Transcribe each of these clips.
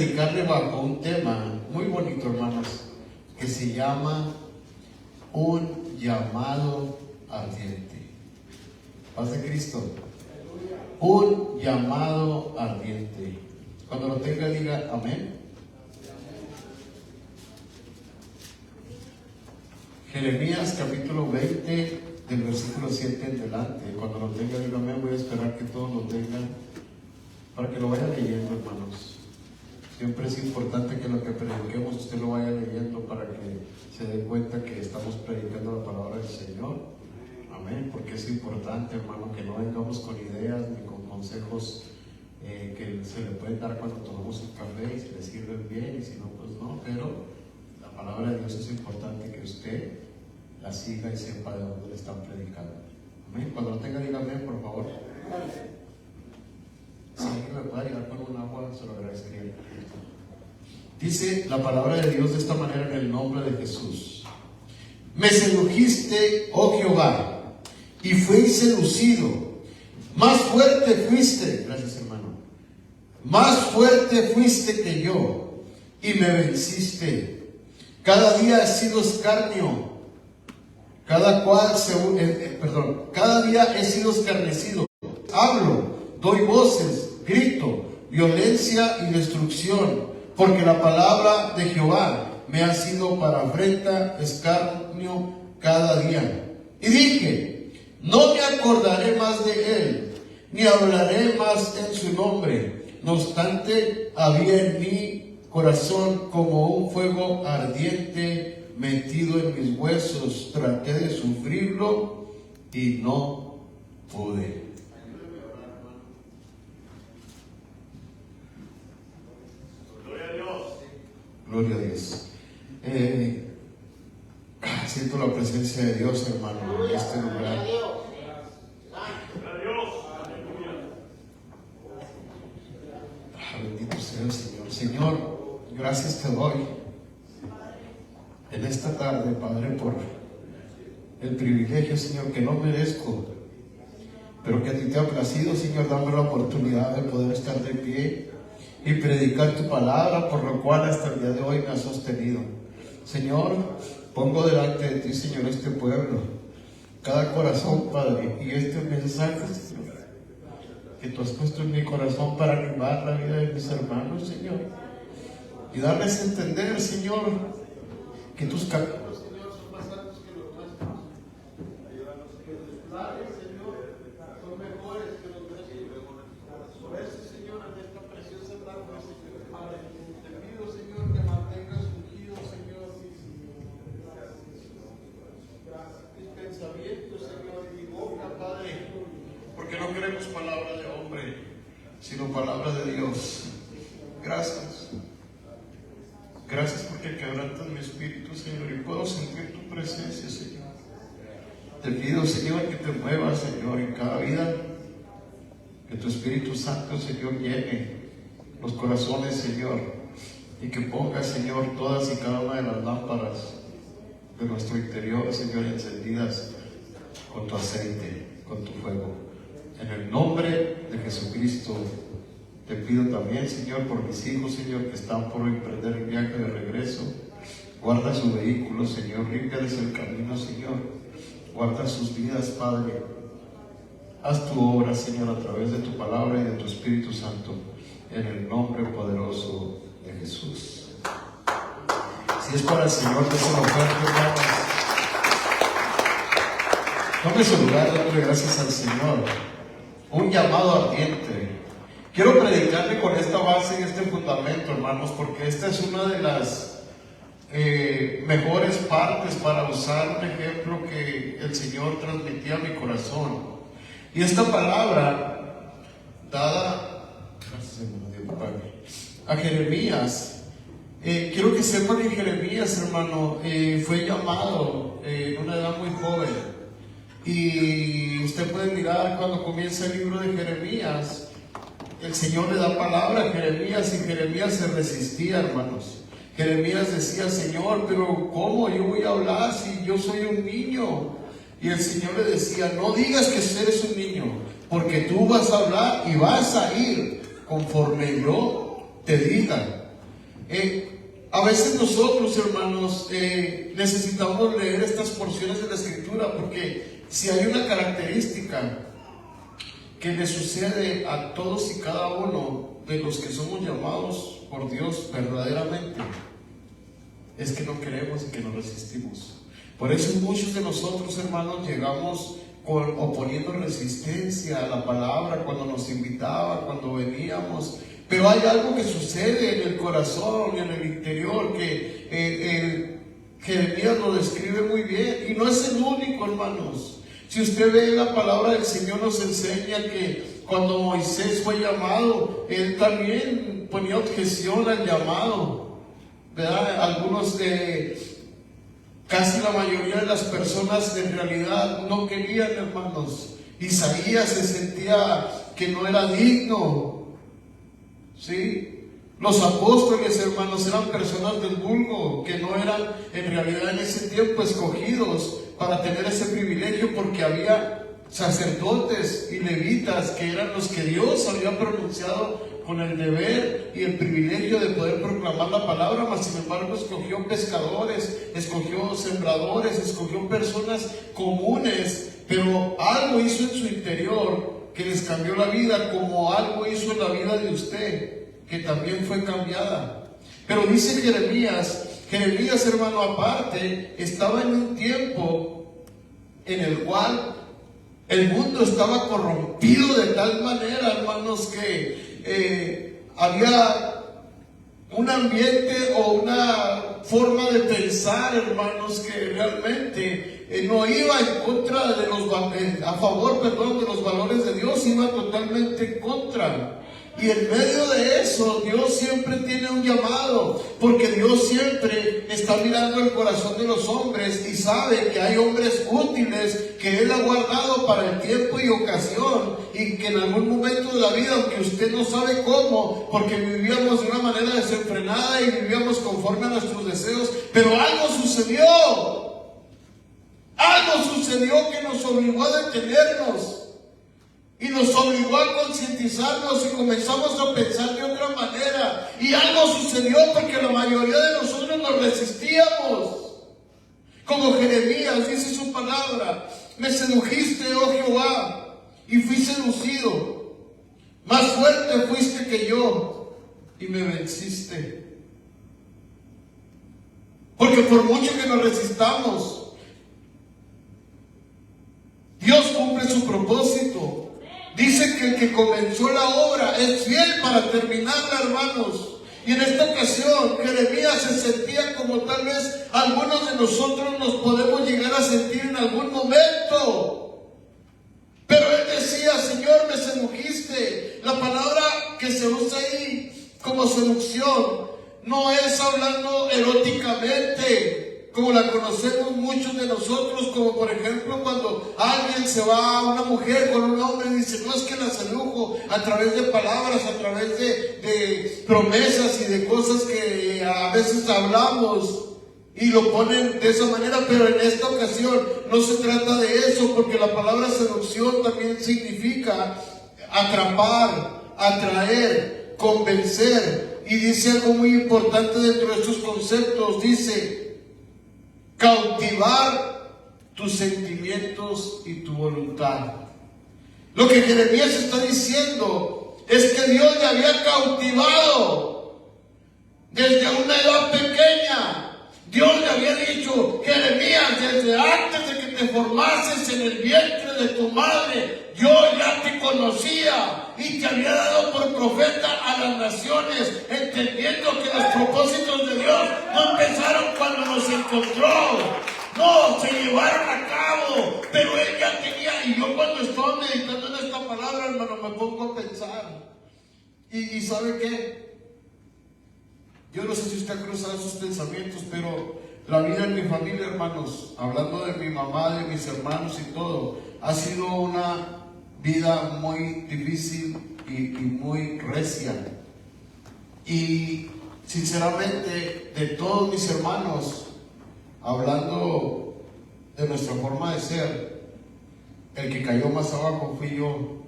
predicarle bajo un tema muy bonito, hermanos, que se llama un llamado ardiente. Paz de Cristo. Un llamado ardiente. Cuando lo tenga, diga amén. Jeremías capítulo 20, del versículo 7 en adelante. Cuando lo tenga, diga amén. Voy a esperar que todos lo tengan para que lo vayan leyendo, hermanos. Siempre es importante que lo que prediquemos usted lo vaya leyendo para que se dé cuenta que estamos predicando la palabra del Señor. Amén, porque es importante, hermano, que no vengamos con ideas ni con consejos que se le pueden dar cuando tomamos un café y si le sirven bien y si no, pues no. Pero la palabra de Dios es importante que usted la siga y sepa de dónde le están predicando. Amén. Cuando lo tenga, dígame, por favor. Si alguien me puede ayudar con un agua, se lo agradecería. Dice la palabra de Dios de esta manera en el nombre de Jesús. Me sedujiste, oh Jehová, y fui seducido. Más fuerte fuiste, gracias hermano, más fuerte fuiste que yo, y me venciste. Cada día he sido escarnio, cada día he sido escarnecido. Hablo, doy voces, grito, violencia y destrucción, porque la palabra de Jehová me ha sido para afrenta, escarnio cada día. Y dije, no me acordaré más de él, ni hablaré más en su nombre. No obstante, había en mi corazón como un fuego ardiente metido en mis huesos. Traté de sufrirlo y no pude. Gloria a Dios. Siento la presencia de Dios, hermano, en este lugar. Bendito sea el Señor. Señor, gracias te doy en esta tarde, Padre, por el privilegio, Señor, que no merezco, pero que a ti te ha placido, Señor, darme la oportunidad de poder estar de pie y predicar tu palabra, por lo cual hasta el día de hoy me has sostenido. Señor, pongo delante de ti, Señor, este pueblo, cada corazón, Padre, y este mensaje, Señor, que tú has puesto en mi corazón para animar la vida de mis hermanos, Señor, y darles a entender, Señor, que tus caminos, Señor, son más altos que los nuestros. Ayúdanos que tus planes, Señor, son mejores que los nuestros. Por eso, Señor, en esta preciosa tarde, Señor, Padre, te pido, Señor, que mantengas ungido, Señor, mis pensamientos, Señor, y mi boca, Padre, porque no queremos palabra de hombre, sino palabra de Dios. Gracias. Gracias porque quebrantas mi espíritu, Señor, y puedo sentir tu presencia, Señor. Te pido, Señor, que te muevas, Señor, en cada vida. Que tu Espíritu Santo, Señor, llene los corazones, Señor, y que ponga, Señor, todas y cada una de las lámparas de nuestro interior, Señor, encendidas con tu aceite, con tu fuego. En el nombre de Jesucristo, te pido también, Señor, por mis hijos, Señor, que están por emprender el viaje de regreso. Guarda su vehículo, Señor, límpiales el camino, Señor. Guarda sus vidas, Padre. Haz tu obra, Señor, a través de tu palabra y de tu Espíritu Santo, en el nombre poderoso de Jesús. Si es para el Señor, déselo fuerte, hermanos. Tome su lugar, dándole gracias al Señor. Un llamado ardiente. Quiero predicarle con esta base y este fundamento, hermanos, porque esta es una de las mejores partes para usar un ejemplo que el Señor transmitía a mi corazón. Y esta palabra dada, a Jeremías, quiero que sepan que Jeremías, hermano, fue llamado en una edad muy joven. Y usted puede mirar cuando comienza el libro de Jeremías, el Señor le da palabra a Jeremías y Jeremías se resistía, hermanos. Jeremías decía, Señor, pero ¿cómo yo voy a hablar si yo soy un niño? Y el Señor le decía, no digas que eres un niño, porque tú vas a hablar y vas a ir conforme yo te diga. A veces nosotros, hermanos, necesitamos leer estas porciones de la Escritura, porque si hay una característica que le sucede a todos y cada uno de los que somos llamados por Dios verdaderamente, es que no queremos y que nos resistimos. Por eso muchos de nosotros, hermanos, llegamos oponiendo resistencia a la palabra cuando nos invitaba, cuando veníamos. Pero hay algo que sucede en el corazón, en el interior, que Jeremías lo describe muy bien. Y no es el único, hermanos. Si usted ve la palabra del Señor, nos enseña que cuando Moisés fue llamado, él también ponía objeción al llamado, ¿verdad? Algunos, casi la mayoría de las personas en realidad no querían, hermanos. Isaías se sentía que no era digno. ¿Sí? Los apóstoles, hermanos, eran personas del vulgo, que no eran en realidad en ese tiempo escogidos para tener ese privilegio, porque había sacerdotes y levitas que eran los que Dios había pronunciado con el deber y el privilegio de poder proclamar la palabra. Mas sin embargo escogió pescadores, escogió sembradores, escogió personas comunes, pero algo hizo en su interior que les cambió la vida, como algo hizo en la vida de usted, que también fue cambiada. Pero dice Jeremías, hermano, aparte, estaba en un tiempo en el cual el mundo estaba corrompido de tal manera, hermanos, que había un ambiente o una forma de pensar, hermanos, que realmente no iba en contra de a favor, de los valores de Dios, iba totalmente en contra. Y en medio de eso, Dios siempre tiene un llamado, porque Dios siempre está mirando el corazón de los hombres y sabe que hay hombres útiles que Él ha guardado para el tiempo y ocasión, y que en algún momento de la vida, aunque usted no sabe cómo, porque vivíamos de una manera desenfrenada y vivíamos conforme a nuestros deseos, pero algo sucedió que nos obligó a detenernos. Y nos obligó a concientizarnos y comenzamos a pensar de otra manera. Y algo sucedió porque la mayoría de nosotros nos resistíamos. Como Jeremías dice su palabra: me sedujiste, oh Jehová, y fui seducido. Más fuerte fuiste que yo y me venciste. Porque por mucho que nos resistamos, Dios cumple su propósito. Dice que el que comenzó la obra es fiel para terminarla, hermanos. Y en esta ocasión, Jeremías se sentía como tal vez algunos de nosotros nos podemos llegar a sentir en algún momento. Pero él decía: Señor, me sedujiste. La palabra que se usa ahí como seducción no es hablando eróticamente, como la conocemos muchos de nosotros, como por ejemplo cuando alguien se va a una mujer con un hombre y dice: no, es que la sedujo a través de palabras, a través de promesas y de cosas que a veces hablamos, y lo ponen de esa manera. Pero en esta ocasión no se trata de eso, porque la palabra seducción también significa atrapar, atraer, convencer. Y dice algo muy importante dentro de estos conceptos: dice cautivar tus sentimientos y tu voluntad. Lo que Jeremías está diciendo es que Dios le había cautivado desde una edad pequeña. Dios le había dicho: Jeremías, desde antes de que te formases en el vientre de tu madre, yo ya te conocía y te había dado por profeta a las naciones, entendiendo que los propósitos de Dios no empezaron cuando nos encontró, no, se llevaron a cabo, pero Él ya tenía. Y yo cuando estaba meditando en esta palabra, hermano, me pongo a pensar, y ¿sabe qué? Yo no sé si usted ha cruzado esos pensamientos, pero la vida en mi familia, hermanos, hablando de mi mamá, de mis hermanos y todo, ha sido una vida muy difícil y muy recia. Y sinceramente, de todos mis hermanos, hablando de nuestra forma de ser, el que cayó más abajo fui yo.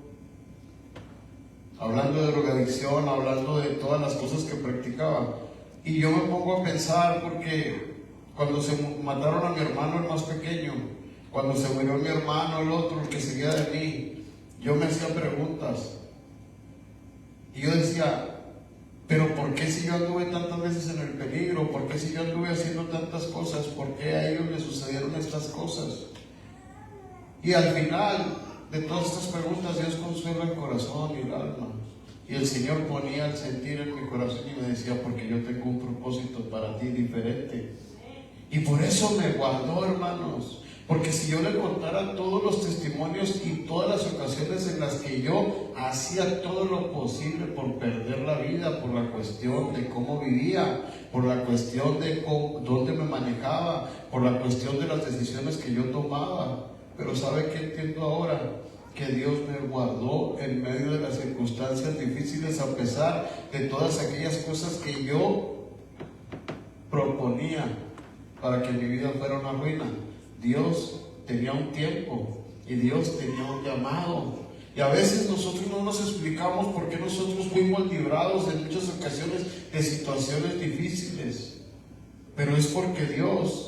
Hablando de drogadicción, hablando de todas las cosas que practicaba, Y yo me pongo a pensar, porque cuando se mataron a mi hermano, el más pequeño, cuando se murió mi hermano, el otro, el que seguía de mí, yo me hacía preguntas. Y yo decía, pero ¿por qué si yo anduve tantas veces en el peligro? ¿Por qué si yo anduve haciendo tantas cosas? ¿Por qué a ellos les sucedieron estas cosas? Y al final de todas estas preguntas, Dios consuela el corazón y el alma. Y el Señor ponía el sentir en mi corazón y me decía, porque yo tengo un propósito para ti diferente. Y por eso me guardó, hermanos. Porque si yo le contara todos los testimonios y todas las ocasiones en las que yo hacía todo lo posible por perder la vida, por la cuestión de cómo vivía, por la cuestión de dónde me manejaba, por la cuestión de las decisiones que yo tomaba. Pero ¿sabe qué entiendo ahora? Que Dios me guardó en medio de las circunstancias difíciles, a pesar de todas aquellas cosas que yo proponía para que mi vida fuera una ruina. Dios tenía un tiempo y Dios tenía un llamado. Y a veces nosotros no nos explicamos por qué nosotros fuimos librados en muchas ocasiones de situaciones difíciles. Pero es porque Dios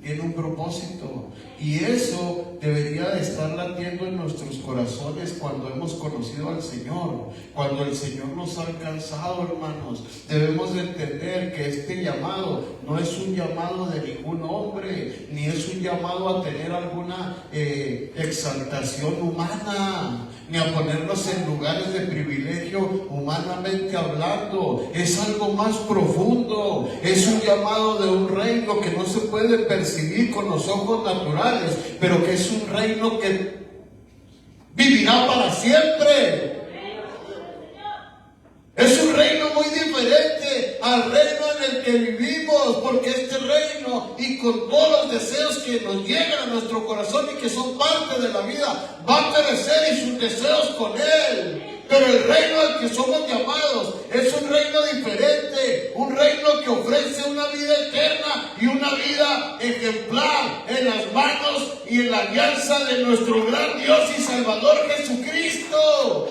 tiene un propósito, y eso debería de estar latiendo en nuestros corazones cuando hemos conocido al Señor, cuando el Señor nos ha alcanzado, hermanos. Debemos de entender que este llamado no es un llamado de ningún hombre, ni es un llamado a tener alguna exaltación humana, ni a ponernos en lugares de privilegio humanamente hablando. Es algo más profundo, es un llamado de un reino que no se puede percibir con los ojos naturales, pero que es un reino que vivirá para siempre. Es un reino muy diferente al reino en el que vivimos, porque este reino, y con todos los deseos que nos llegan a nuestro corazón y que son parte de la vida, va a perecer, y sus deseos con él. Pero el reino al que somos llamados es un reino diferente, un reino que ofrece una vida eterna y una vida ejemplar en las manos y en la alianza de nuestro gran Dios y Salvador Jesucristo.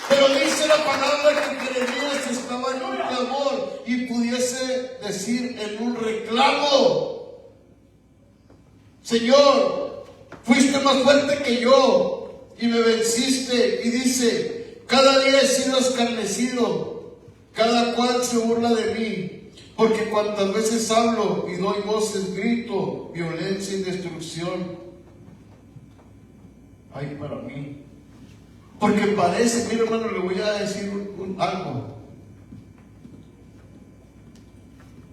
Pero dice la palabra que Jeremías estaba en un clamor, y pudiese decir en un reclamo: Señor, fuiste más fuerte que yo y me venciste. Y dice: cada día he sido escarnecido, cada cual se burla de mí, porque cuantas veces hablo y doy voces, grito violencia y destrucción. Ay, para mí. Porque parece, mire, hermano, le voy a decir algo.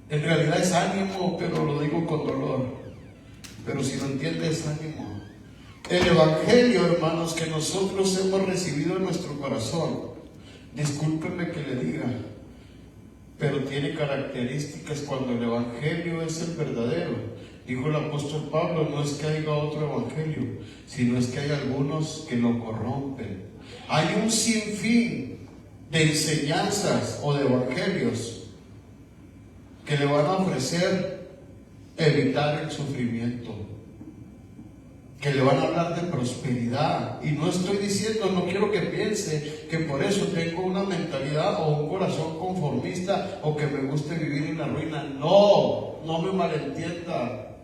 En realidad es ánimo, pero lo digo con dolor. Pero si lo entiende, es ánimo. El evangelio, hermanos, que nosotros hemos recibido en nuestro corazón, discúlpenme que le diga, pero tiene características cuando el evangelio es el verdadero. Dijo el apóstol Pablo: no es que haya otro evangelio, sino es que hay algunos que lo corrompen. Hay un sinfín de enseñanzas o de evangelios que le van a ofrecer evitar el sufrimiento, que le van a hablar de prosperidad. Y no estoy diciendo, no quiero que piense que por eso tengo una mentalidad o un corazón conformista o que me guste vivir en la ruina. No, no me malentienda.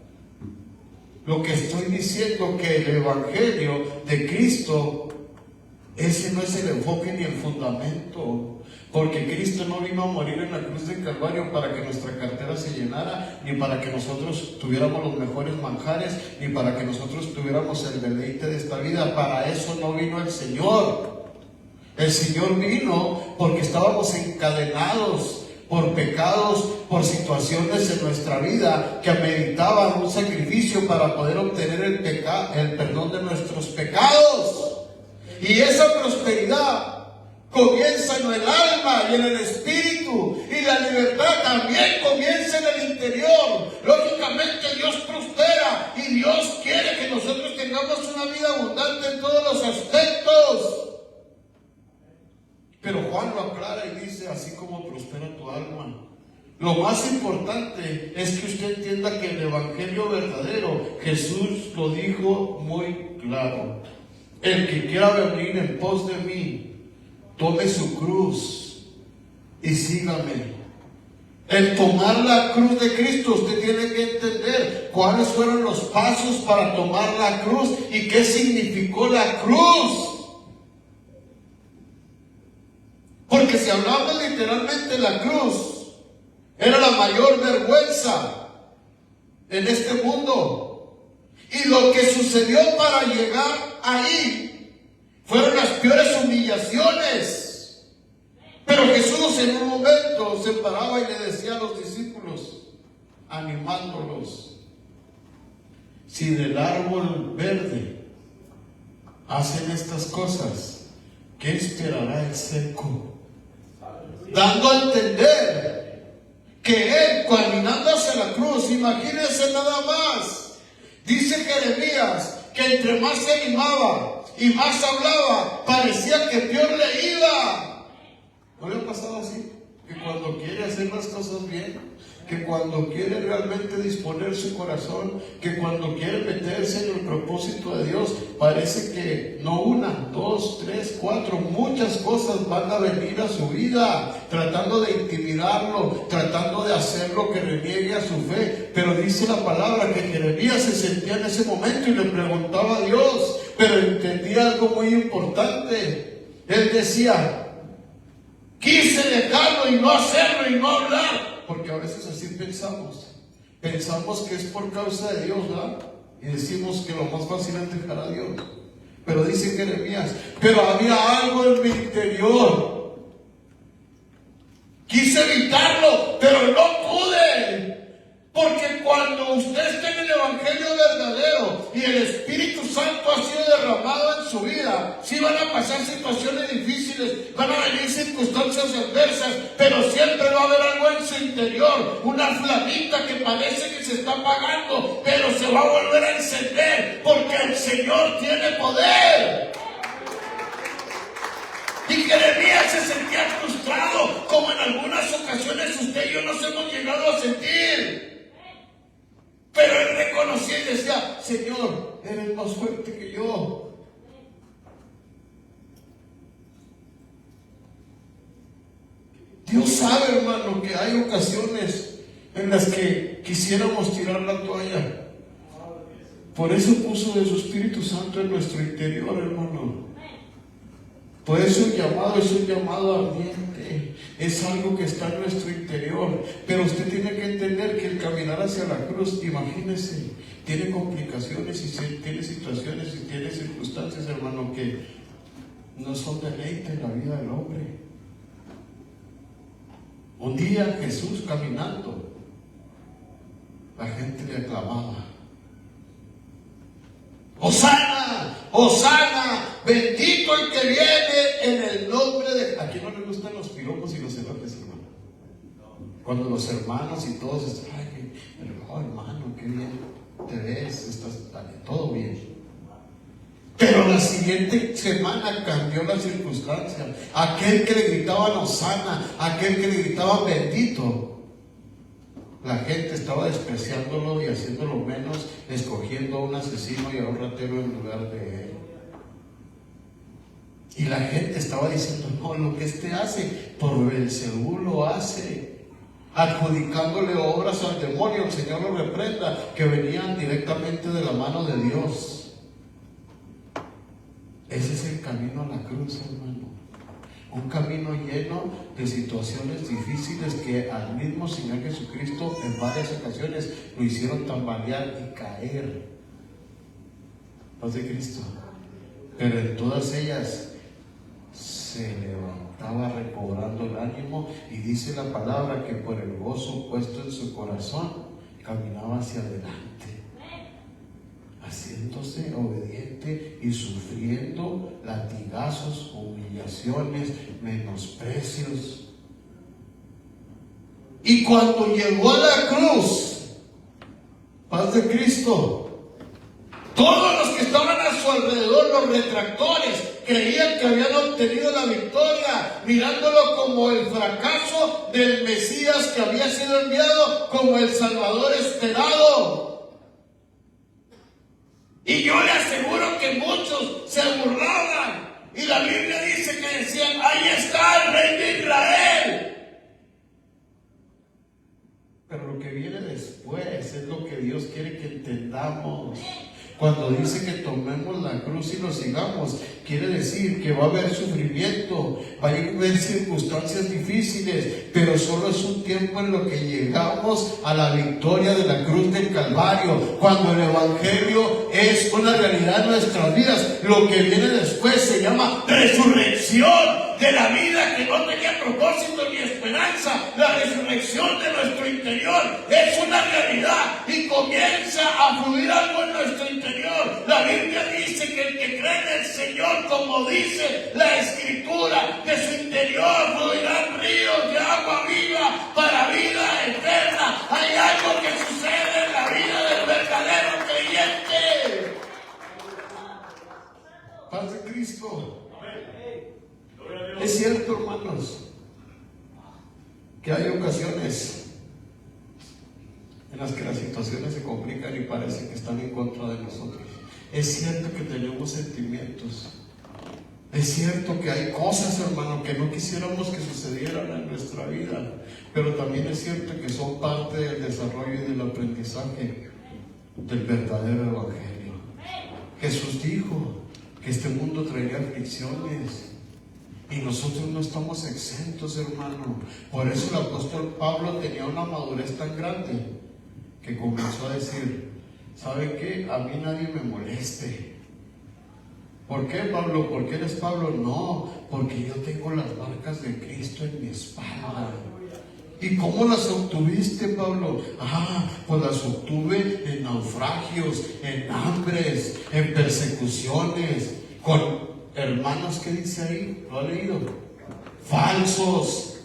Lo que estoy diciendo, que el evangelio de Cristo, ese no es el enfoque ni el fundamento, porque Cristo no vino a morir en la cruz del Calvario para que nuestra cartera se llenara, ni para que nosotros tuviéramos los mejores manjares, ni para que nosotros tuviéramos el deleite de esta vida. Para eso no vino el Señor. El Señor vino porque estábamos encadenados por pecados, por situaciones en nuestra vida que ameritaban un sacrificio para poder obtener el perdón de nuestros pecados. Y esa prosperidad comienza en el alma y en el espíritu, y la libertad también comienza en el interior. Lógicamente Dios prospera y Dios quiere que nosotros tengamos una vida abundante en todos los aspectos. Pero Juan lo aclara y dice: así como prospera tu alma. Lo más importante es que usted entienda que el evangelio verdadero, Jesús lo dijo muy claro: el que quiera venir en pos de mí, tome su cruz y sígame. El tomar la cruz de Cristo, usted tiene que entender cuáles fueron los pasos para tomar la cruz y qué significó la cruz. Porque si hablamos literalmente, la cruz era la mayor vergüenza en este mundo. Y lo que sucedió para llegar ahí fueron las peores humillaciones. Pero Jesús en un momento se paraba y le decía a los discípulos, animándolos: si del árbol verde hacen estas cosas, ¿qué esperará el seco? Dando a entender que él, caminando hacia la cruz, imagínense nada más, dice Jeremías que entre más se animaba y más hablaba, parecía que peor le iba. ¿No le ha pasado así? Que cuando quiere hacer las cosas bien, que cuando quiere realmente disponer su corazón, que cuando quiere meterse en el propósito de Dios, parece que no una, dos, tres, cuatro, muchas cosas van a venir a su vida, tratando de intimidarlo, tratando de hacerlo que reniegue a su fe. Pero dice la palabra que Jeremías se sentía en ese momento y le preguntaba a Dios, pero entendía algo muy importante. Él decía: quise dejarlo y no hacerlo y no hablar. Porque a veces así pensamos. Pensamos que es por causa de Dios, ¿verdad? Y decimos que lo más fácil es dejar a Dios. Pero dice Jeremías: pero había algo en mi interior. Quise evitarlo, pero no pude. Porque cuando usted está en el Evangelio verdadero y el Espíritu Santo ha sido derramado en su vida, sí van a pasar situaciones difíciles, van a venir circunstancias adversas, pero siempre va a haber algo en su interior, una flamita que parece que se está apagando, pero se va a volver a encender, porque el Señor tiene poder. Y Jeremías se sentía frustrado, como en algunas ocasiones usted y yo nos hemos llegado a sentir. Pero él reconocía y decía: Señor, eres más fuerte que yo. Dios sabe, hermano, que hay ocasiones en las que quisiéramos tirar la toalla. Por eso puso de su Espíritu Santo en nuestro interior, hermano. Por eso el llamado es un llamado ardiente, es algo que está en nuestro interior. Pero usted tiene que entender que el caminar hacia la cruz, imagínese, tiene complicaciones y tiene situaciones y tiene circunstancias, hermano, que no son deleite en la vida del hombre. Un día Jesús caminando, la gente le aclamaba: ¡Hosana! ¡Hosana! Bendito el que viene en el nombre de... ¿A quién no le gustan los piropos y los elotes, hermano? Cuando los hermanos y todos están: ¡ay, hermano, qué bien te ves! Estás todo bien. Pero la siguiente semana cambió la circunstancia. Aquel que le gritaban Hosana, aquel que le gritaban bendito, la gente estaba despreciándolo y haciéndolo menos, escogiendo a un asesino y a un ratero en lugar de él. Y la gente estaba diciendo: no, lo que este hace, por Beelzebú lo hace, adjudicándole obras al demonio. El Señor lo reprenda, que venían directamente de la mano de Dios. Ese es el camino a la cruz, hermano. Un camino lleno de situaciones difíciles que al mismo Señor Jesucristo en varias ocasiones lo hicieron tambalear y caer. Paz de Cristo. Pero en todas ellas se levantaba recobrando el ánimo, y dice la palabra que por el gozo puesto en su corazón caminaba hacia adelante, haciéndose obediente y sufriendo latigazos, humillaciones, menosprecios. Y cuando llegó a la cruz, paz de Cristo, todos los que estaban a su alrededor, los retractores, creían que habían obtenido la victoria, mirándolo como el fracaso del Mesías que había sido enviado, como el Salvador esperado. Y yo le aseguro que muchos se burlaban, y la Biblia dice que decían: ahí está el Rey de Israel. que viene después es lo que Dios quiere que entendamos. Cuando dice que tomemos la cruz y lo sigamos, quiere decir que va a haber sufrimiento, va a haber circunstancias difíciles, pero solo es un tiempo en lo que llegamos a la victoria de la cruz del Calvario. Cuando el Evangelio es una realidad en nuestras vidas, lo que viene después se llama resurrección de la vida que no tenía propósito ni esperanza. La resurrección de nuestro interior es una realidad y comienza a fluir algo en nuestro interior. La Biblia dice que el que cree en el Señor, como dice la Escritura, de su interior fluirán ríos de agua viva para vida eterna. Hay algo que sucede en la vida del verdadero creyente. Paz de Cristo. Es cierto, hermanos, que hay ocasiones en las que las situaciones se complican y parece que están en contra de nosotros. Es cierto que tenemos sentimientos. Es cierto que hay cosas, hermano, que no quisiéramos que sucedieran en nuestra vida. Pero también es cierto que son parte del desarrollo y del aprendizaje del verdadero evangelio. Jesús dijo que este mundo traería aflicciones. Y nosotros no estamos exentos, hermano. Por eso el apóstol Pablo tenía una madurez tan grande que comenzó a decir: ¿sabe qué? A mí nadie me moleste. ¿Por qué, Pablo? ¿Por qué eres Pablo? No, porque yo tengo las marcas de Cristo en mi espalda. ¿Y cómo las obtuviste, Pablo? Pues las obtuve en naufragios, en hambres, en persecuciones, con hermanos, ¿qué dice ahí? ¿Lo ha leído? Falsos.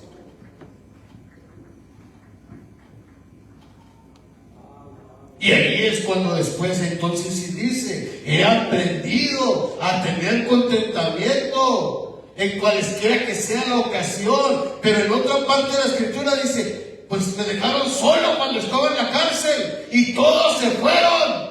Y ahí es cuando después entonces sí dice: he aprendido a tener contentamiento en cualesquiera que sea la ocasión. Pero en otra parte de la Escritura dice: pues me dejaron solo cuando estaba en la cárcel y todos se fueron.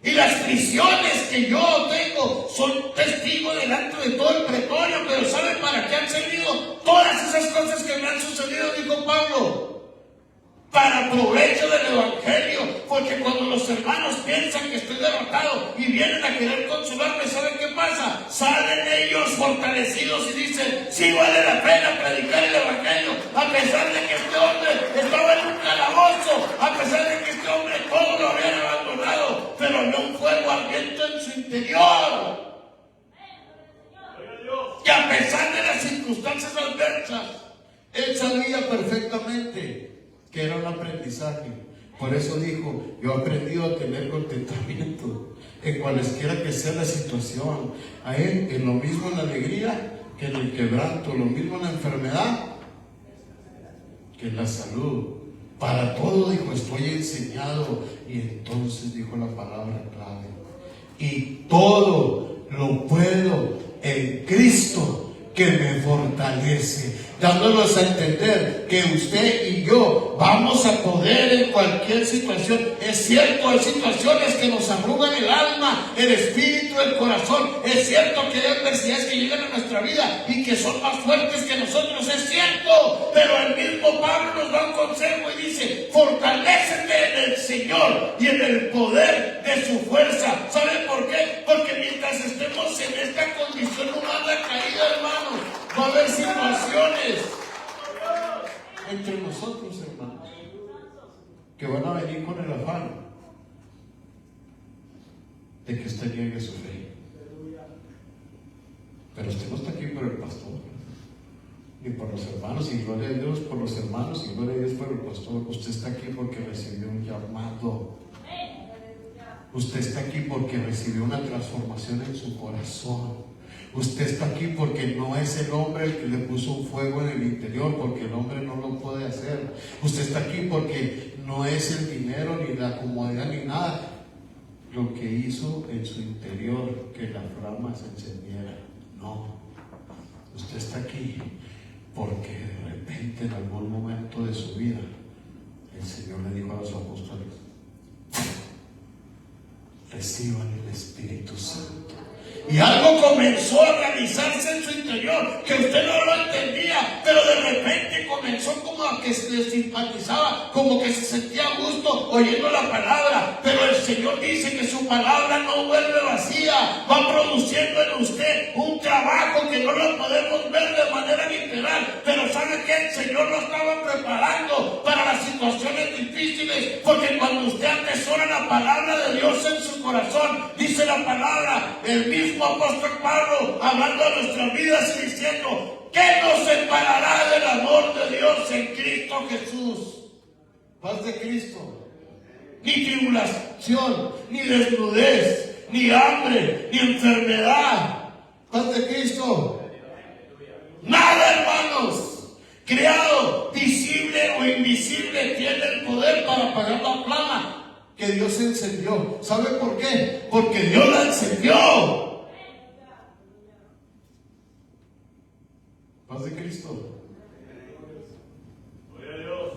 Y las prisiones que yo tengo son testigo delante de todo el pretorio. Pero ¿saben para qué han servido todas esas cosas que me han sucedido? Dijo Pablo: para provecho del Evangelio. Porque cuando los hermanos piensan que estoy derrotado y vienen a querer consolarme, ¿saben qué pasa? Salen ellos fortalecidos y dicen: sí vale la pena predicar el Evangelio, a pesar de que este hombre estaba en un calabozo, a pesar de que este hombre todo lo habían abandonado, pero había un fuego ardiente en su interior. Y a pesar de las circunstancias adversas, él sabía perfectamente que era un aprendizaje. Por eso dijo: yo he aprendido a tener contentamiento en cualesquiera que sea la situación. A él, en lo mismo en la alegría que en el quebranto, lo mismo en la enfermedad que en la salud. Para todo, dijo, estoy enseñado. Y entonces dijo la palabra clave: y todo lo puedo en Cristo que me fortalece, dándonos a entender que usted y yo vamos a poder en cualquier situación. Es cierto, hay situaciones que nos arrugan el alma, el espíritu, el corazón. Es cierto que hay adversidades que llegan a nuestra vida y que son más fuertes que nosotros. Es cierto, pero el mismo Pablo nos da un consejo y dice: fortalécete en el Señor y en el poder de su fuerza. ¿Saben por qué? Porque mientras estemos en esta condición humana caída, hermano, va a haber situaciones entre nosotros, hermanos, que van a venir con el afán de que usted niegue su fe. Pero usted no está aquí por el pastor, ni por los hermanos, y gloria a Dios por los hermanos, y gloria a Dios por el pastor. Usted está aquí porque recibió un llamado. Usted está aquí porque recibió una transformación en su corazón. Usted está aquí porque no es el hombre el que le puso un fuego en el interior, porque el hombre no lo puede hacer. Usted está aquí porque no es el dinero, ni la comodidad, ni nada lo que hizo en su interior que la flama se encendiera. No. Usted está aquí porque de repente, en algún momento de su vida, el Señor le dijo a los apóstoles: reciban el Espíritu Santo. Y algo comenzó a realizarse en su interior, que usted no lo entendía, pero de repente comenzó como a que se le simpatizaba, como que se sentía a gusto oyendo la palabra. Pero el Señor dice que su palabra no vuelve vacía, va produciendo en usted un trabajo que no lo podemos ver de manera literal. Pero ¿sabe qué? El Señor lo estaba preparando para las situaciones difíciles, porque cuando usted atesora la palabra de Dios en su corazón, dice la palabra, el mismo apóstol Pablo, hablando de nuestras vidas y diciendo, ¿qué nos separará del amor de Dios en Cristo Jesús? Paz de Cristo. Ni tribulación, ni desnudez, ni hambre, ni enfermedad. Paz de Cristo. Nada, hermanos, creado, visible o invisible, tiene el poder para apagar la flama que Dios encendió. ¿Sabe por qué? Porque Dios la encendió. Paz de Cristo.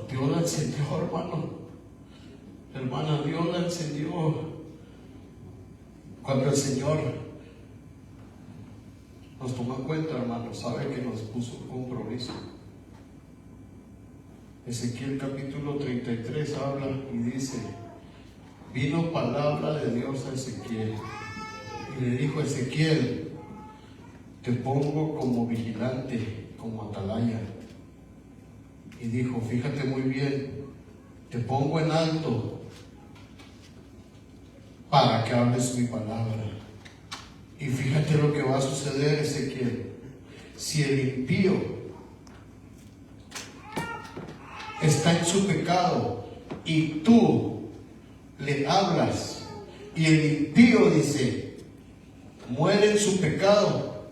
Dios la encendió, hermano. Hermana, Dios la encendió. Cuando el Señor nos tomó en cuenta, hermano, sabe que nos puso un compromiso. Ezequiel capítulo 33 habla y dice, vino palabra de Dios a Ezequiel y le dijo, Ezequiel, te pongo como vigilante, como atalaya. Y dijo, fíjate muy bien, te pongo en alto para que hables mi palabra. Y fíjate lo que va a suceder, Ezequiel. Si el impío está en su pecado y tú le hablas y el impío dice, muere en su pecado,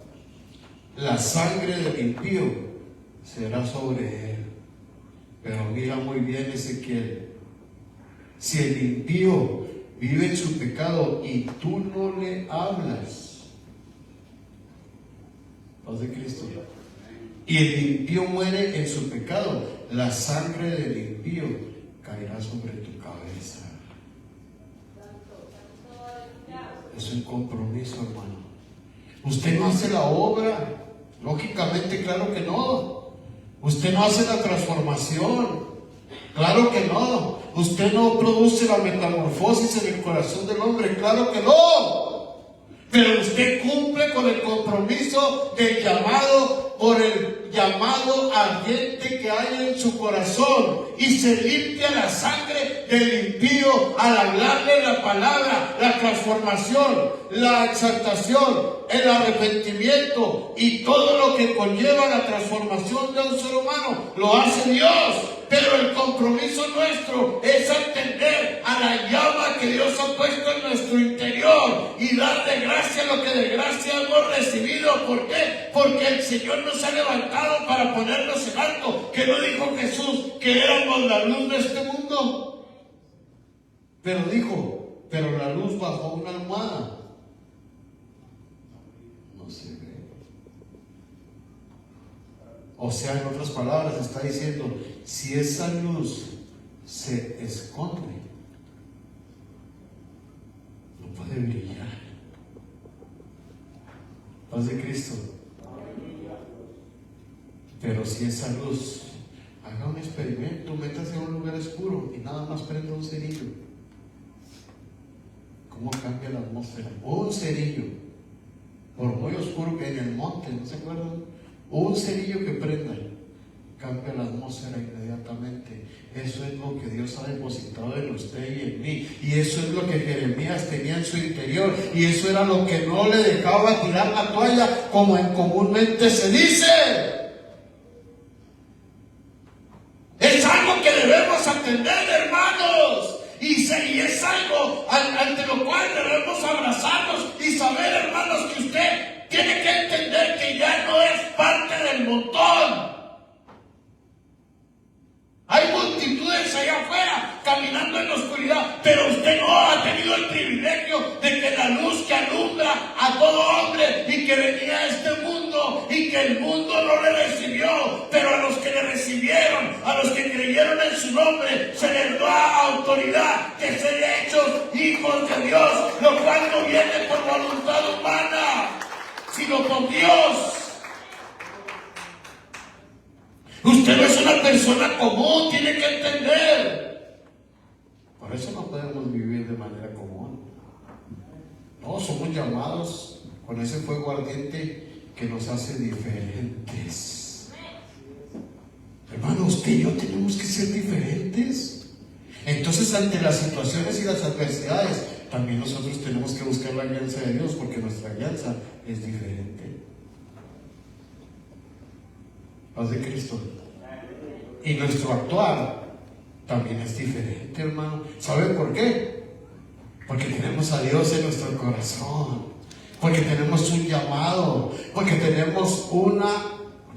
la sangre del impío será sobre él. Pero mira muy bien, Ezequiel, si el impío vive en su pecado y tú no le hablas, paz de Cristo, y el impío muere en su pecado, la sangre del impío caerá sobre tu cabeza. Es un compromiso, hermano. Usted no hace la obra, lógicamente, claro que no. Usted no hace la transformación, claro que no. Usted no produce la metamorfosis en el corazón del hombre, claro que no. Pero usted cumple con el compromiso del llamado, por el llamado ardiente que hay en su corazón, y se limpia la sangre del impío al hablarle la palabra, la transformación, la exaltación, el arrepentimiento y todo lo que conlleva la transformación de un ser humano, lo hace Dios. Pero el compromiso nuestro es atender a la llama que Dios ha puesto en nuestro interior y dar de gracia lo que de gracia hemos recibido. ¿Por qué? Porque el Señor nos ha levantado para ponernos en alto. ¿Que no dijo Jesús que éramos la luz de este mundo? Pero dijo, pero la luz bajo una almohada no se ve. O sea, en otras palabras, está diciendo, si esa luz se esconde, no puede brillar. Paz de Cristo. Pero si esa luz, haga un experimento, métase a un lugar oscuro y nada más prenda un cerillo. ¿Cómo cambia la atmósfera? Un cerillo, por muy oscuro que en el monte, ¿no se acuerdan? Un cerillo que prenda, cambia la atmósfera inmediatamente. Eso es lo que Dios ha depositado en usted y en mí. Y eso es lo que Jeremías tenía en su interior. Y eso era lo que no le dejaba tirar la toalla, como comúnmente se dice. Es algo que debemos atender, hermanos. Y es algo ante lo cual debemos abrazarnos y saber, hermanos, que usted tiene que entender que ya no es parte del montón. Hay multitudes allá afuera caminando en la oscuridad, pero usted no ha tenido el privilegio de que la luz que alumbra a todo hombre y que venía a este mundo y que el mundo no le recibió, pero a los que le recibieron, a los que creyeron en su nombre, se les da autoridad de ser hechos hijos de Dios, lo cual no viene por voluntad humana, sino por Dios. Usted no es una persona común, tiene que entender. Por eso no podemos vivir de manera común. No, somos llamados con ese fuego ardiente que nos hace diferentes. Hermano, usted y yo tenemos que ser diferentes. Entonces, ante las situaciones y las adversidades, también nosotros tenemos que buscar la alianza de Dios, porque nuestra alianza es diferente. Paz de Cristo. Y nuestro actuar también es diferente, hermano. ¿Sabe por qué? Porque tenemos a Dios en nuestro corazón, porque tenemos un llamado, porque tenemos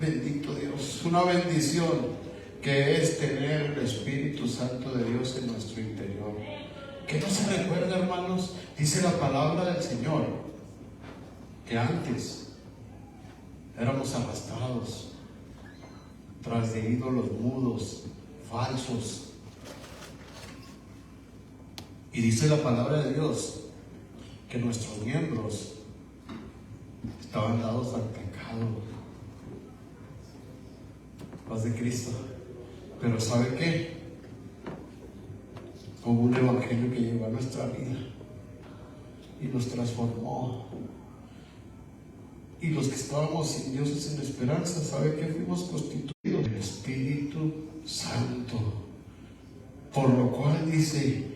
bendito Dios, una bendición, que es tener el Espíritu Santo de Dios en nuestro interior. Que no se recuerda, hermanos, dice la palabra del Señor, que antes éramos arrastrados tras de ídolos mudos, falsos. Y dice la palabra de Dios que nuestros miembros estaban dados al pecado. Paz de Cristo. Pero ¿sabe qué? Hubo un evangelio que llegó a nuestra vida y nos transformó. Y los que estábamos sin Dios y sin esperanza, ¿sabe qué? Fuimos constituidos del Espíritu Santo. Por lo cual dice: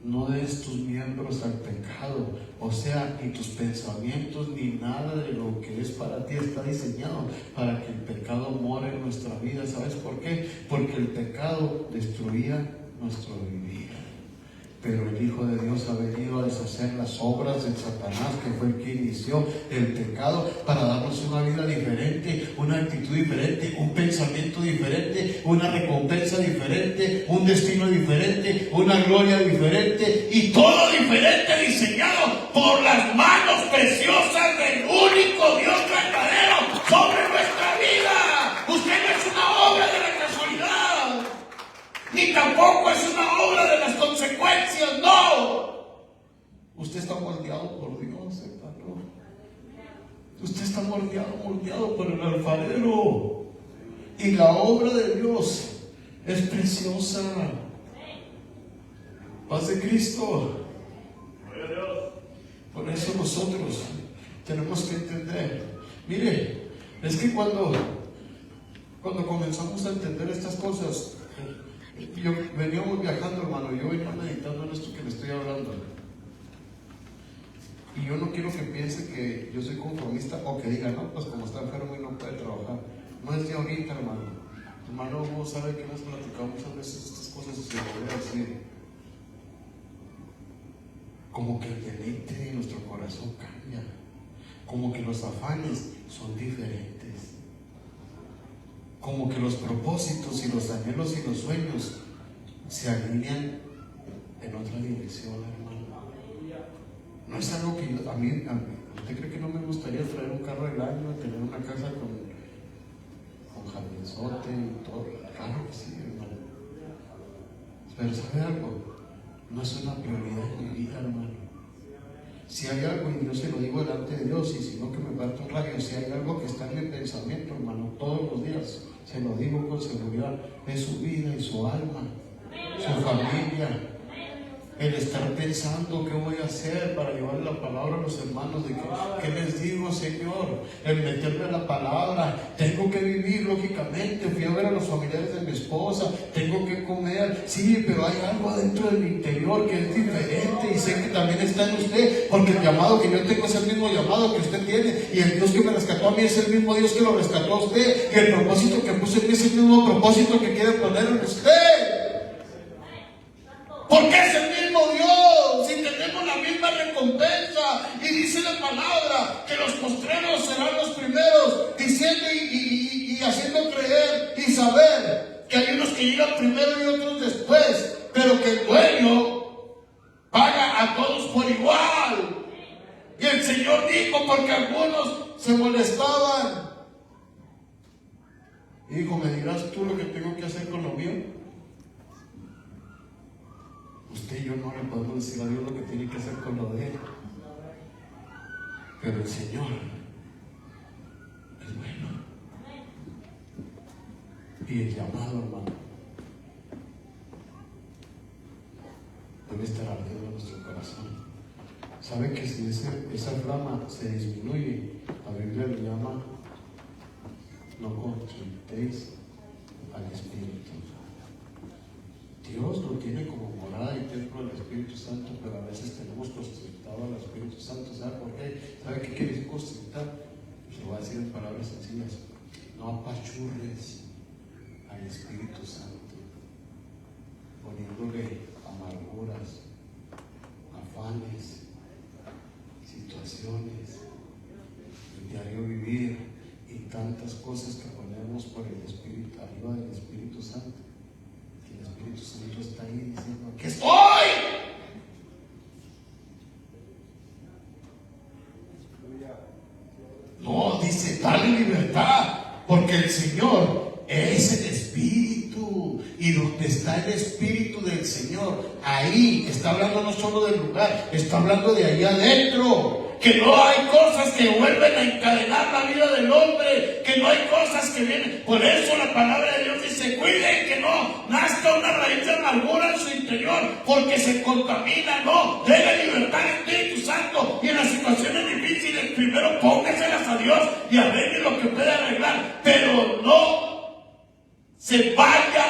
no des tus miembros al pecado. O sea, ni tus pensamientos ni nada de lo que es para ti está diseñado para que el pecado more en nuestra vida. ¿Sabes por qué? Porque el pecado destruía nuestro vivir. Pero el Hijo de Dios ha venido a deshacer las obras de Satanás, que fue el que inició el pecado, para darnos una vida diferente, una actitud diferente, un pensamiento diferente, una recompensa diferente, un destino diferente, una gloria diferente, y todo diferente, diseñado por las manos preciosas del único Dios verdadero sobre nuestra vida. Usted no es una obra de la casualidad, ni tampoco es una obra de las consecuencias, no. Usted está moldeado por Dios, hermano. Usted está moldeado por el alfarero. Y la obra de Dios es preciosa. Paz de Cristo. Por eso nosotros tenemos que entender. Mire, es que cuando comenzamos a entender estas cosas, veníamos viajando, hermano, yo venía meditando en esto que le estoy hablando. Y yo no quiero que piense que yo soy conformista o que diga, no, pues como está enfermo y no puede trabajar. No es de ahorita, hermano. Hermano, vos sabe que hemos platicado muchas veces estas cosas y se lo voy a decir. Como que el deleite de nuestro corazón cambia. Como que los afanes son diferentes. Como que los propósitos y los anhelos y los sueños se alinean en otra dirección, hermano. No es algo que a mí, ¿usted cree que no me gustaría traer un carro del año, tener una casa con jardinzote y todo? Claro que sí, hermano. Pero ¿sabe algo? No es una prioridad en mi vida, hermano. Si hay algo, y yo se lo digo delante de Dios, y si no que me parto un rayo, si hay algo que está en mi pensamiento, hermano, todos los días, se lo digo con seguridad, es su vida y su alma, su familia. El estar pensando qué voy a hacer para llevar la palabra a los hermanos, de qué les digo, Señor, el meterme a la palabra. Tengo que vivir, lógicamente. Fui a ver a los familiares de mi esposa, tengo que comer, sí, pero hay algo dentro de mi interior que es diferente, y sé que también está en usted, porque el llamado que yo tengo es el mismo llamado que usted tiene, y el Dios que me rescató a mí es el mismo Dios que lo rescató a usted, y el propósito que puso en mí es el mismo propósito que quiere poner en usted. Porque es el mismo Dios, si tenemos la misma recompensa. Y dice la palabra que los postreros serán los primeros, diciendo y haciendo creer y saber que hay unos que llegan primero y otros después, pero que el dueño paga a todos por igual. Y el Señor dijo, porque algunos se molestaban, y dijo: ¿me dirás tú lo que tengo que hacer con lo mío? Usted y yo no le podemos decir a Dios lo que tiene que hacer con lo de Él. Pero el Señor es bueno. Y el llamado, hermano, debe estar ardiendo en nuestro corazón. ¿Sabe que si esa flama se disminuye, la Biblia le llama no contristéis al Espíritu? Dios lo tiene como morada y templo del Espíritu Santo, pero a veces tenemos constrictado al Espíritu Santo. ¿Sabe por qué? ¿Sabe qué quiere decir constrictar? Se lo voy a decir en palabras sencillas: no apachurres al Espíritu Santo poniéndole amarguras, afanes, situaciones, el diario vivir y tantas cosas que ponemos por el Espíritu, arriba del Espíritu Santo. Y el Espíritu Santo está ahí diciendo: ¡aquí estoy! No, dice: dale libertad, porque el Señor es el Espíritu, y donde está el Espíritu del Señor, ahí está hablando no solo del lugar, está hablando de ahí adentro. Que no hay cosas que vuelven a encadenar la vida del hombre, que no hay cosas que vienen. Por eso la palabra de Dios dice: cuiden que no nazca una raíz de amargura en su interior, porque se contamina. No, denle libertad al Espíritu Santo, y en las situaciones difíciles primero póngaselas a Dios y arregle lo que pueda arreglar, pero no se vaya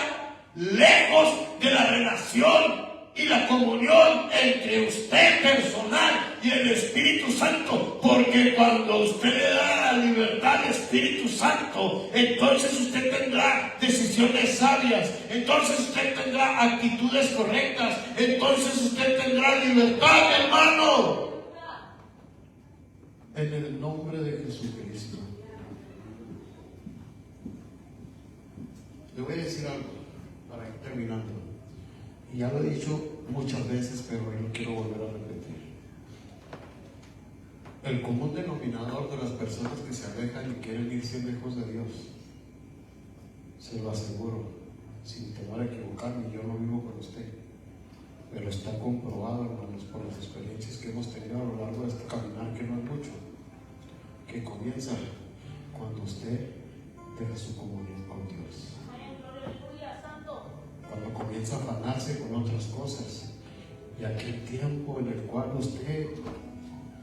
lejos de la relación y la comunión entre usted personal y el Espíritu Santo, porque cuando usted le da la libertad al Espíritu Santo, entonces usted tendrá decisiones sabias, entonces usted tendrá actitudes correctas, entonces usted tendrá libertad, hermano, en el nombre de Jesucristo. Le voy a decir algo para ir terminando. Y ya lo he dicho muchas veces, pero hoy lo quiero volver a repetir. El común denominador de las personas que se alejan y quieren irse lejos de Dios, se lo aseguro, sin temor a equivocarme, yo no vivo con usted, pero está comprobado, hermanos, por las experiencias que hemos tenido a lo largo de este caminar, que no es mucho, que comienza cuando usted deja su comunión con Dios. Cuando comienza a afanarse con otras cosas, y aquel tiempo en el cual usted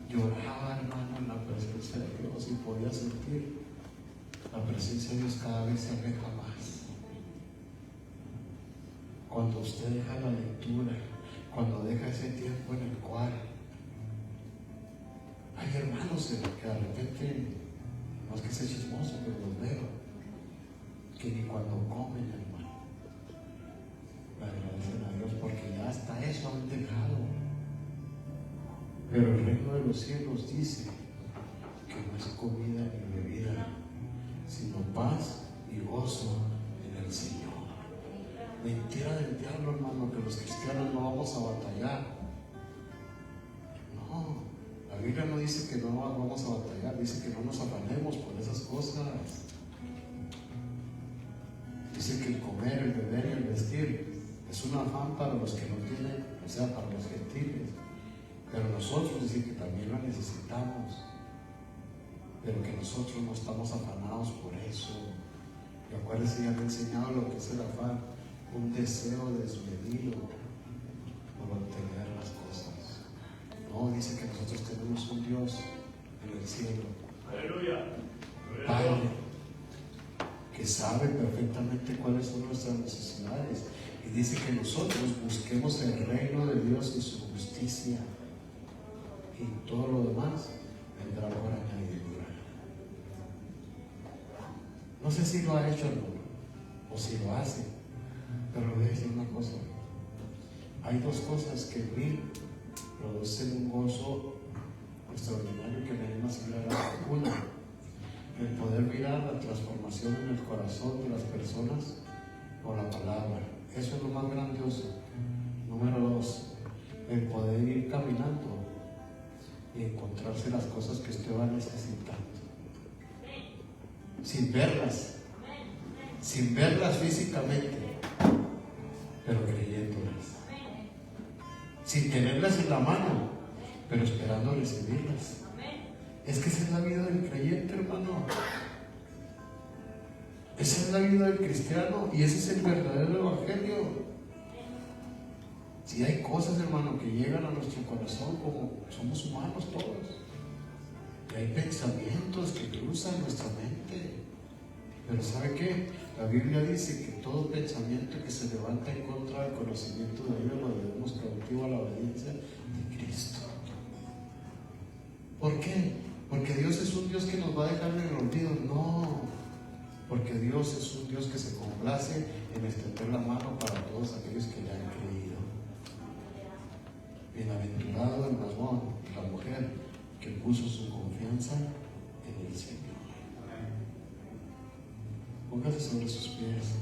lloraba, hermano, en la presencia de Dios, y podía sentir la presencia de Dios cada vez se aleja más. Cuando usted deja la lectura, cuando deja ese tiempo en el cual hay hermanos que de repente, no es que sea chismoso, pero los veo, que ni cuando comen, hermano, le agradecen a Dios, porque ya hasta eso han dejado. Pero el reino de los cielos dice que no es comida ni bebida, sino paz y gozo en el Señor. Mentira del diablo, hermano, que los cristianos no vamos a batallar. No, la Biblia no dice que no vamos a batallar, dice que no nos afanemos por esas cosas. Dice que el comer, el beber y el vestir es un afán para los que no tienen, o sea, para los gentiles. Pero nosotros dice que también lo necesitamos, pero que nosotros no estamos afanados por eso. Y acuérdense, ya me he enseñado lo que es el afán, un deseo desmedido por obtener las cosas. No, dice que nosotros tenemos un Dios en el cielo, aleluya, Padre, que sabe perfectamente cuáles son nuestras necesidades, y dice que nosotros busquemos el reino de Dios y su justicia, y todo lo demás vendrá por añadidura. No sé si lo ha hecho, hermano, o si lo hace, pero le voy a decir una cosa: hay dos cosas que en mí producen un gozo extraordinario que me anima a seguir adelante. Una, el poder mirar la transformación en el corazón de las personas por la palabra. Eso es lo más grandioso. Número dos, el poder ir caminando y encontrarse las cosas que usted va necesitando, sin verlas físicamente, pero creyéndolas. sin tenerlas en la mano, pero esperando recibirlas. Es que esa es la vida del creyente, hermano. Esa es la vida del cristiano y ese es el verdadero evangelio. Si hay cosas, hermano, que llegan a nuestro corazón, como somos humanos todos, y hay pensamientos que cruzan nuestra mente, pero ¿sabe qué? La Biblia dice que todo pensamiento que se levanta en contra del conocimiento de Dios lo debemos cautivo a la obediencia de Cristo. ¿Por qué? Porque Dios es un Dios que nos va a dejar en el olvido. No, porque Dios es un Dios que se complace en extender la mano para todos aquellos que le han creído. Bienaventurado el varón y la mujer que puso su confianza en el Señor. Póngase sobre sus pies.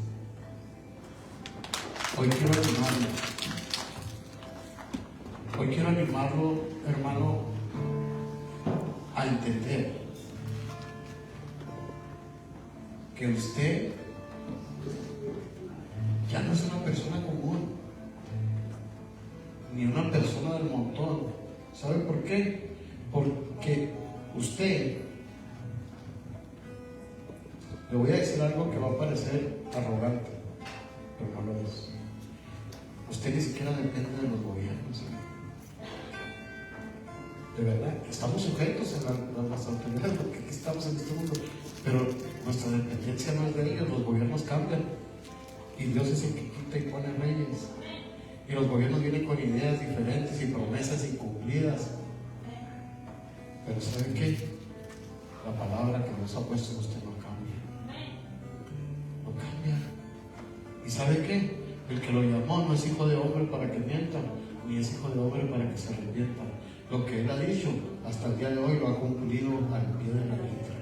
Hoy quiero animarlo, hermano, a entender que usted ya no es una persona común, ni una persona del montón. ¿Sabe por qué? Porque usted, le voy a decir algo que va a parecer arrogante, pero no lo es. Usted ni siquiera depende de los gobiernos, ¿sí? De verdad, estamos sujetos a las autoridades porque aquí estamos en este mundo, pero nuestra dependencia no es de ellos. Los gobiernos cambian y Dios es el que quita y pone reyes, y los gobiernos vienen con ideas diferentes y promesas incumplidas. Pero ¿sabe qué? La palabra que Dios ha puesto en usted no cambia. No cambia. ¿Y sabe qué? El que lo llamó no es hijo de hombre para que mienta, ni es hijo de hombre para que se arrepienta. Lo que Él ha dicho hasta el día de hoy lo ha cumplido al pie de la letra.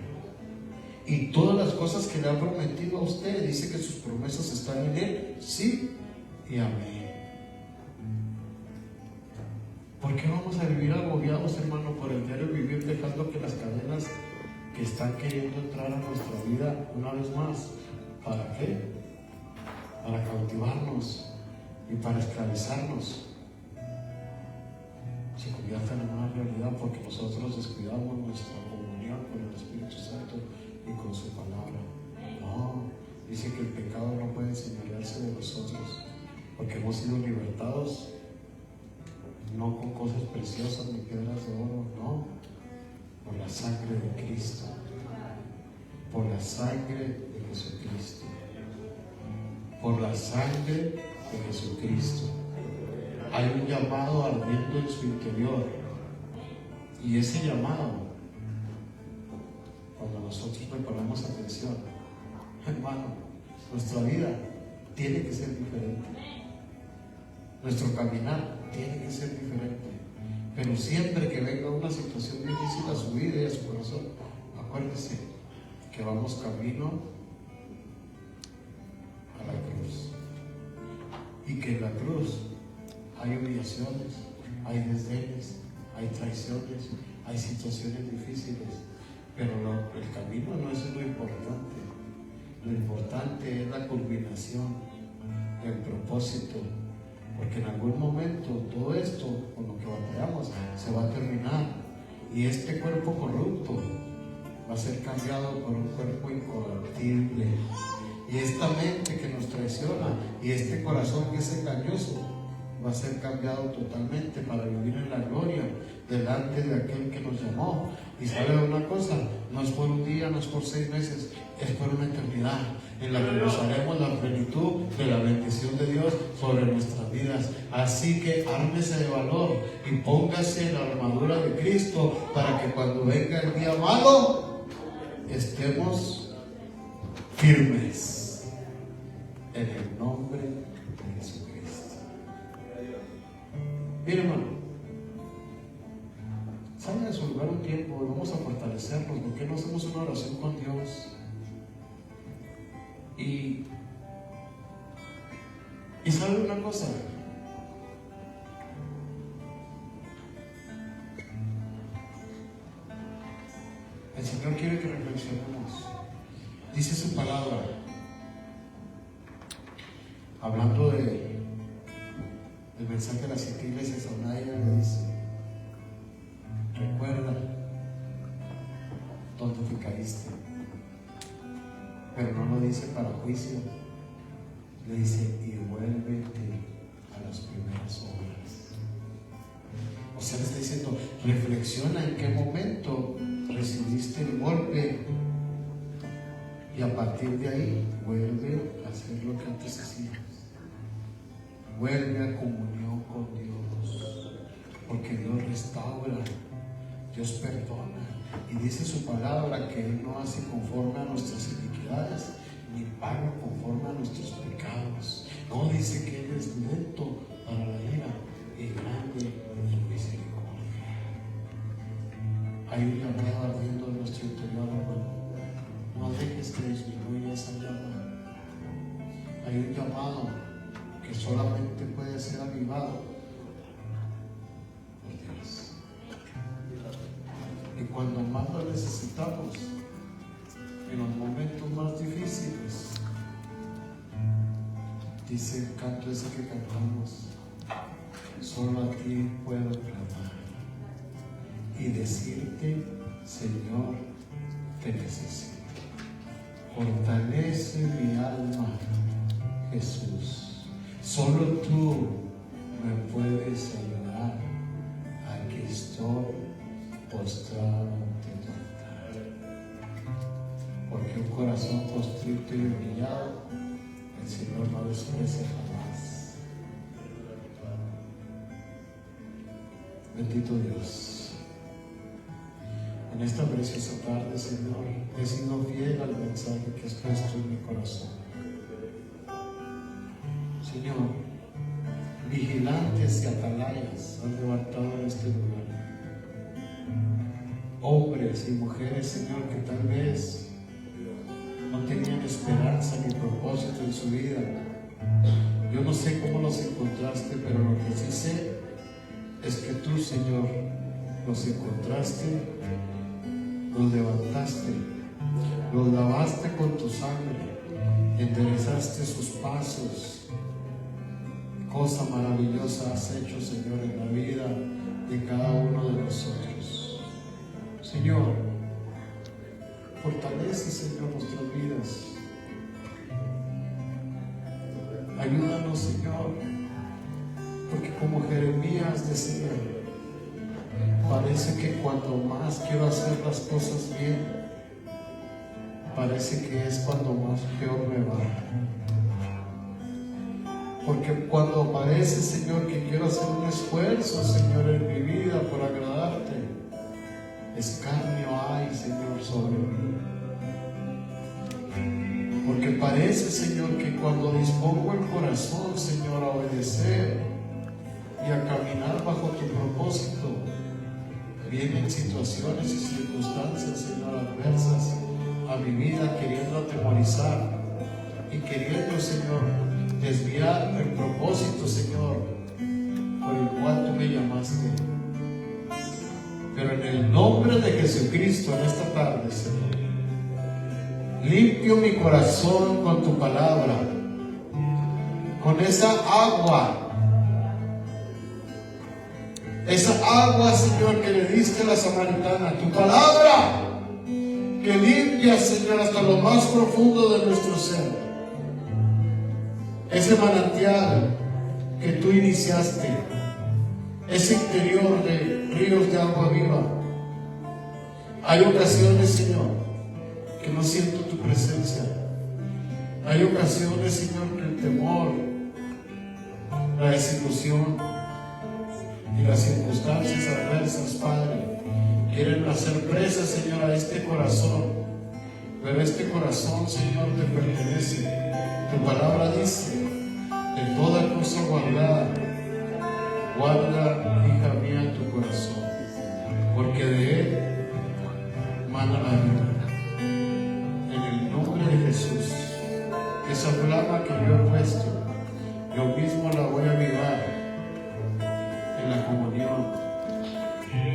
Y todas las cosas que le ha prometido a usted, dice que sus promesas están en Él, sí y amén. ¿Por qué vamos a vivir agobiados, hermano, por el diario vivir, dejando que las cadenas que están queriendo entrar a nuestra vida una vez más? ¿Para qué? Para cautivarnos y para esclavizarnos. Se conviertan en una realidad porque nosotros descuidamos nuestra comunión con el Espíritu Santo y con su palabra. No, dice que el pecado no puede señalarse de nosotros porque hemos sido libertados no con cosas preciosas ni piedras de oro, no, por la sangre de Cristo, por la sangre de Jesucristo, por la sangre de Jesucristo. Hay un llamado ardiendo en su interior, y ese llamado, cuando nosotros le ponemos atención, hermano, nuestra vida tiene que ser diferente, nuestro caminar tiene que ser diferente. Pero siempre que venga una situación difícil a su vida y a su corazón, acuérdese que vamos camino a la cruz, y que en la cruz hay humillaciones, hay desdenes, hay traiciones, hay situaciones difíciles, pero el camino no es lo importante. Lo importante es la culminación, el propósito, porque en algún momento todo esto con lo que batallamos se va a terminar, y este cuerpo corrupto va a ser cambiado por un cuerpo incorruptible, y esta mente que nos traiciona y este corazón que es engañoso va a ser cambiado totalmente para vivir en la gloria delante de aquel que nos llamó. Y sabe una cosa, no es por un día, no es por 6 meses, es por una eternidad en la que gozaremos la plenitud de la bendición de Dios sobre nuestras vidas. Así que ármese de valor y póngase la armadura de Cristo para que cuando venga el día malo estemos firmes en el nombre de Jesucristo. Mire, hermano, salga de su lugar un tiempo y vamos a fortalecernos. ¿Por qué no hacemos una oración con Dios? Y sabe una cosa, el Señor quiere que reflexionemos. Dice su palabra, hablando de El mensaje de las 7 iglesias a una de ellas le dice: recuerda dónde te caíste, pero no lo dice para juicio, le dice: y vuélvete a las primeras obras. O sea, le está diciendo: reflexiona en qué momento recibiste el golpe y a partir de ahí vuelve a hacer lo que antes hacías. Vuelve a comunión con Dios, porque Dios restaura, Dios perdona, y dice su palabra que Él no hace conforme a nuestras iniquidades ni paga conforme a nuestros pecados. No, dice que Él es lento para la ira y grande en misericordia. Hay un llamado ardiendo en nuestro interior, hermano. No dejes que disminuya esa llama. Hay un llamado que solamente puede ser avivado por Dios. Y cuando más lo necesitamos, en los momentos más difíciles, dice el canto ese que cantamos: solo a ti puedo clamar y decirte: Señor, te necesito. Fortalece mi alma, Jesús. Solo tú me puedes ayudar. Aquí estoy postrado ante tu altar. Porque un corazón contrito y humillado el Señor no desprecia jamás. Bendito Dios. En esta preciosa tarde, Señor, he sido fiel al mensaje que has puesto en mi corazón. Señor, vigilantes y atalayas han levantado en este lugar. Hombres y mujeres, Señor, que tal vez no tenían esperanza ni propósito en su vida. Yo no sé cómo los encontraste, pero lo que sí sé es que tú, Señor, los encontraste, los levantaste, los lavaste con tu sangre, enderezaste sus pasos. Cosa maravillosa has hecho, Señor, en la vida de cada uno de nosotros. Señor, fortalece, Señor, nuestras vidas. Ayúdanos, Señor, porque como Jeremías decía, parece que cuando más quiero hacer las cosas bien, parece que es cuando más peor me va. Porque cuando parece, Señor, que quiero hacer un esfuerzo, Señor, en mi vida por agradarte, escarnio hay, Señor, sobre mí. Porque parece, Señor, que cuando dispongo el corazón, Señor, a obedecer y a caminar bajo tu propósito, vienen situaciones y circunstancias, Señor, adversas a mi vida, queriendo atemorizar y queriendo, Señor, desviar el propósito, Señor, por el cual tú me llamaste. Pero en el nombre de Jesucristo, en esta tarde, Señor, limpio mi corazón con tu palabra, con esa agua, Señor, que le diste a la samaritana, tu palabra que limpia, Señor, hasta lo más profundo de nuestro ser. Ese manantial que tú iniciaste, ese interior de ríos de agua viva. Hay ocasiones, Señor, que no siento tu presencia. Hay ocasiones, Señor, que el temor, la desilusión y las circunstancias adversas, Padre, quieren hacer presa, Señor, a este corazón. Pero este corazón, Señor, te pertenece. Tu palabra dice: de toda cosa guardada, guarda, hija mía, tu corazón, porque de él mana la vida. En el nombre de Jesús, esa flama que yo he puesto, yo mismo la voy a avivar en la comunión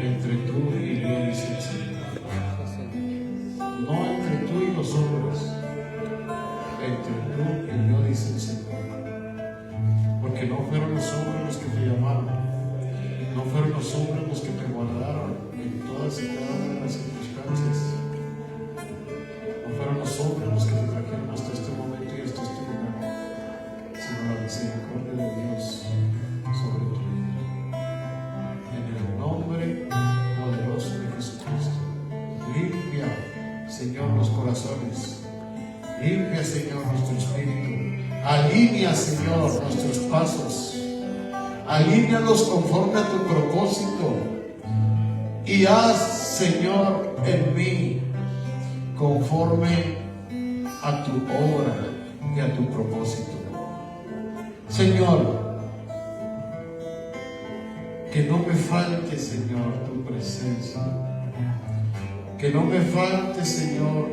entre tú y yo, dice el Señor. No entre tú y los hombres, entre tú y yo, dice el Señor. porque no fueron los hombres los que te llamaron, no fueron los hombres los que te guardaron en todas y cada una de las circunstancias, no fueron los hombres los que te trajeron hasta este momento y hasta este lugar, sino la misericordia de Dios sobre tu vida. En el nombre poderoso de Jesucristo, limpia, Señor, los corazones, limpia, Señor, nuestro espíritu, alinea, Señor, nuestros pasos, alínealos conforme a tu propósito y haz, Señor, en mí conforme a tu obra y a tu propósito. Señor, que no me falte, Señor, tu presencia, que no me falte, Señor,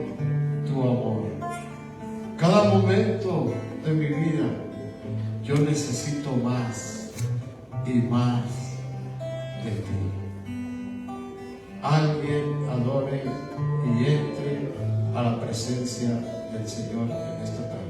tu amor. Cada momento de mi vida yo necesito más y más de ti. Alguien adore y entre a la presencia del Señor en esta tarde.